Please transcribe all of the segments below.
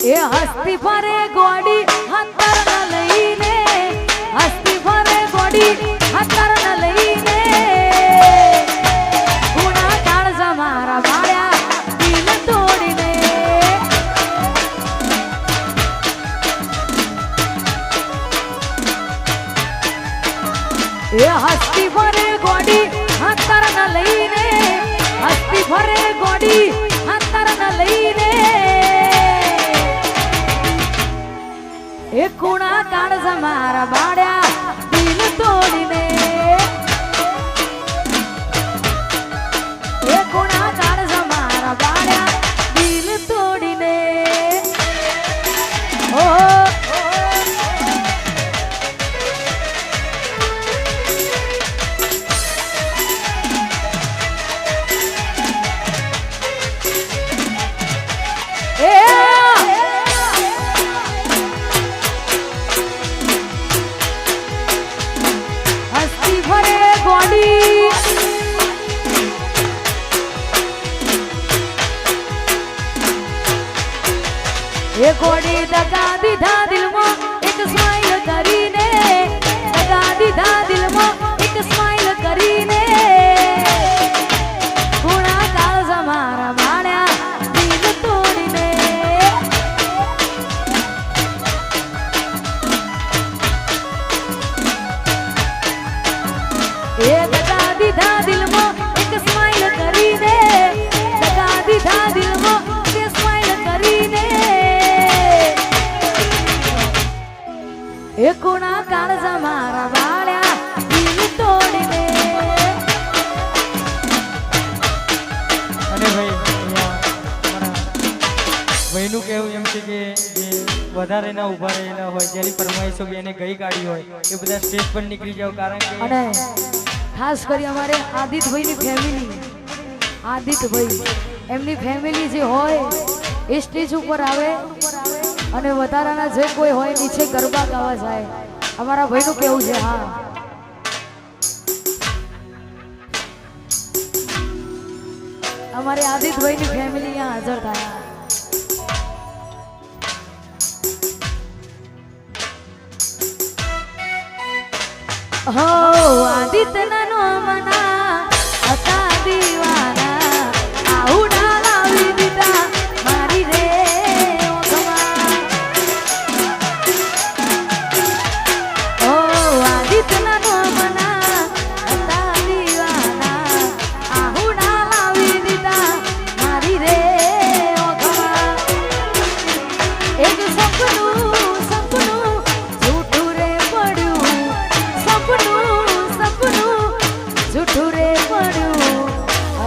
એ હસ્તી ફરે ગોડી હતર ન લઈને હસ્તી ફરે ગોડી હતર ન લઈને ગુણા કાળજા મારા માળ્યા દિલ તોડીને એ હસ્તી ફરે ગોડી હતર ન લઈને હસ્તી ફરે ગોડી હતર ન લઈને એ કુણા કાળજા મારા બાળ્યા દિલ તોડીને એ કુણા કાળજા મારા બાળ્યા દિલ તોડીને ઓ એ ગોડી દગા દીધા દિલમાં એક સ્માઈલ કરીને દગા દીધા દિલમાં એક સ્માઈલ કરીને ગુણા કાળજા મારા માળ્યા દિલ તોડીને એ દગા દીધા દિલમાં એક સ્માઈલ કરીને દગા દીધા દિલમાં એક સ્માઈલ કરીને એ કુણા કાળજા મારા વાળ્યા દિલ તોડીને અને ભાઈ ભાઈનું કહેવું એમ છે કે જે વધારે ના ઊભા રહેલા હોય જેની ફરમાઈશો એને ગઈ કાઢી હોય એ બધા સ્ટેજ પર નીકળી જાવ કારણ કે અને ખાસ કરી અમારે આદિત્યભાઈની ફેમિલી આદિત્યભાઈ એમની ફેમિલી જે હોય એ સ્ટેજ ઉપર આવે અને વધારાના જે કોઈ હોય નીચે ગરબા ગાવા જાય અમારા ભાઈનું કેવું છે હા અમારે આદિત્યભાઈની ફેમિલી અહીંયા હાજર થાય હો આદિત્યના નો મના હતા દીવાના આઉડા લાવી દીધા મારી રે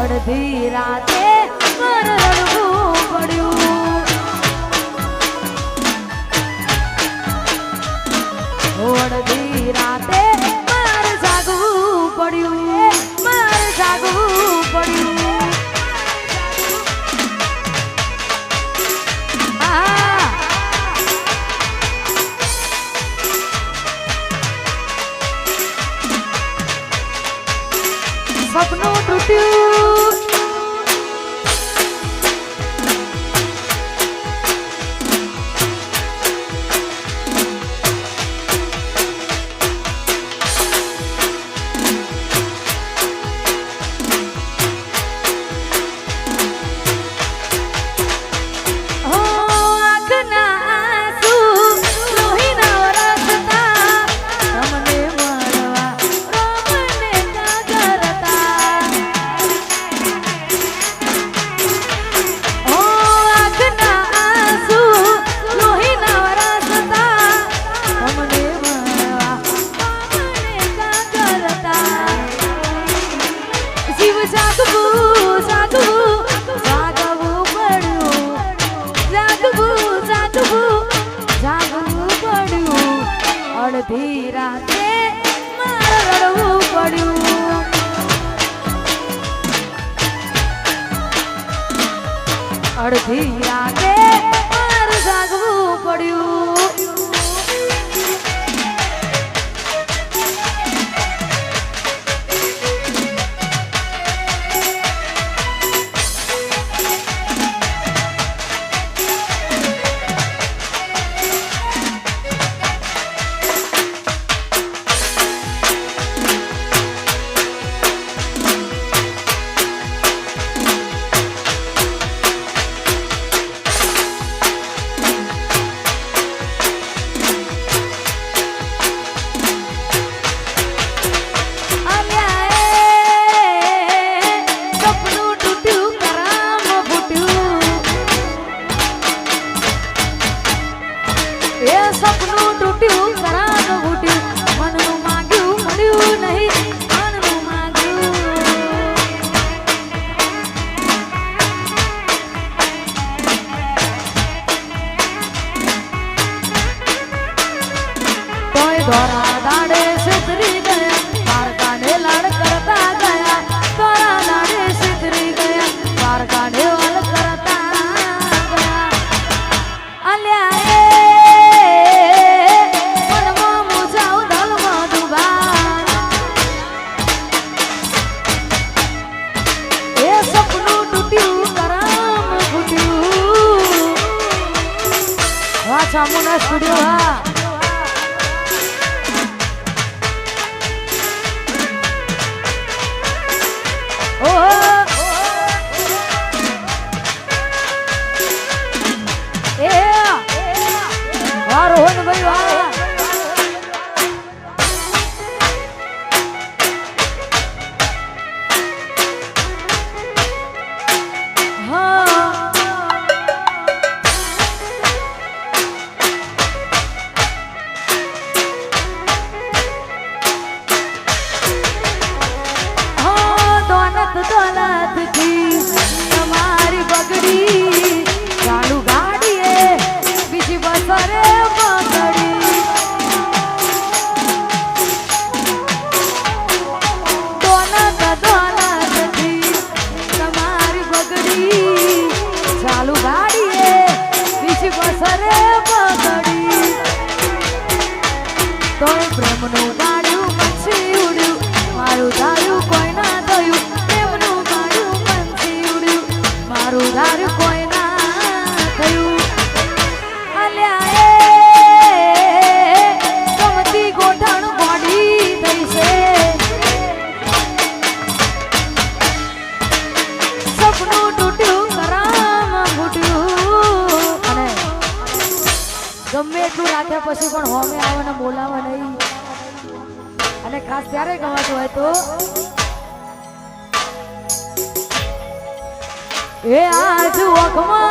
અડધી રાતે મારે રડવું પડ્યું અડધી રાતે મારે જાગવું પડ્યું મારે જાગવું પડ્યું સપનું તૂટ્યું અડધી રાતે મારે રડવું પડ્યું અડધી રાતે મારે જાગવું પડ્યું સપનું તૂટ્યું કરાર ફૂટ્યું મનનું માંગ્યું મળ્યું નહીં મનનું માંગ્યું તોય દોરા દાડે સિતરી ગયા પારકાને લાડ કરતા ગયા દોરા દાડે સિતરી ગયા પારકાને વાલ કરતા ગયા અલ્યા એ મનમાં મુજાવ દલમાં દુબાર એ સપનું તૂટ્યું કરામ ફૂટ્યું વાહ ચામુના સ્ટુડિયો હા રોહનભાઈ વાહ તમારી બગડી ચાલુ ગાડીએ બીજી બસરે બગડી દોનતથી તમારી બગડી ચાલુ ગાડીએ બીજી બસરે બગડી તોય પ્રેમનું ગાડ્યું પછી ઉડ્યું મારું ધાર્યું કોઈ ના થયું પ્રેમનું ગાડ્યું પછી ઉડ્યું મારું ધાર્યું કોઈ ના થયું અલ્યા એ ગમતી ગોઠણ બોડી થઈ છે સપનું તૂટ્યું કરામ ફૂટ્યું અને ગમે એટલું રાખ્યા પછી પણ હોમે આવે ને બોલાવે નહીં અને ખાસ ત્યારે ગવાતું હોય તો એ આજ વખમાં